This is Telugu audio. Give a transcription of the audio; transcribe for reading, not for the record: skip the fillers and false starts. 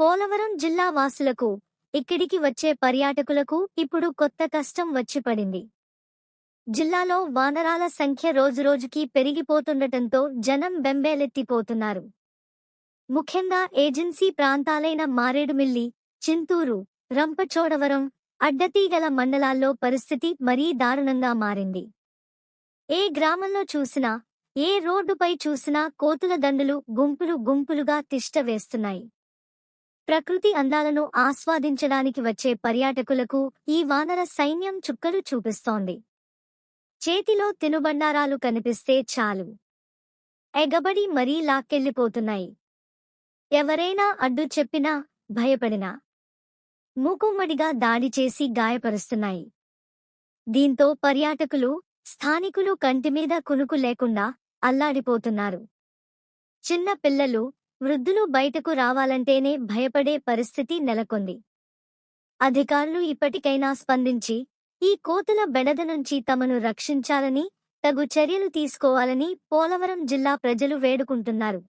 పోలవరం జిల్లా వాసులకు, ఇక్కడికి వచ్చే పర్యాటకులకు ఇప్పుడు కొత్త కష్టం వచ్చి పడింది. జిల్లాలో వానరాల సంఖ్య రోజురోజుకీ పెరిగిపోతుండటంతో జనం బెంబేలెత్తిపోతున్నారు. ముఖ్యంగా ఏజెన్సీ ప్రాంతాలైన మారేడుమిల్లి, చింతూరు, రంపచోడవరం, అడ్డతీగల మండలాల్లో పరిస్థితి మరీ దారుణంగా మారింది. ఏ గ్రామంలో చూసినా, ఏ రోడ్డుపై చూసినా కోతుల దండులు గుంపులు గుంపులుగా తిష్టవేస్తున్నాయి. ప్రకృతి అందాలను ఆస్వాదించడానికి వచ్చే పర్యాటకులకు ఈ వానర సైన్యం చుక్కలు చూపిస్తోంది. చేతిలో తినుబండారాలు కనిపిస్తే చాలు, ఎగబడి మరీ లాక్కెళ్లిపోతున్నాయి. ఎవరైనా అడ్డు చెప్పినా, భయపడినా మూకుమ్మడిగా దాడి చేసి గాయపరుస్తున్నాయి. దీంతో పర్యాటకులు, స్థానికులు కంటిమీద కునుకు లేకుండా అల్లాడిపోతున్నారు. చిన్న పిల్లలు, వృద్ధులు బయటకు రావాలంటేనే భయపడే పరిస్థితి నెలకొంది. అధికారులు ఇప్పటికైనా స్పందించి ఈ కోతుల బెడద నుంచి తమను రక్షించాలని, తగు చర్యలు తీసుకోవాలని పోలవరం జిల్లా ప్రజలు వేడుకుంటున్నారు.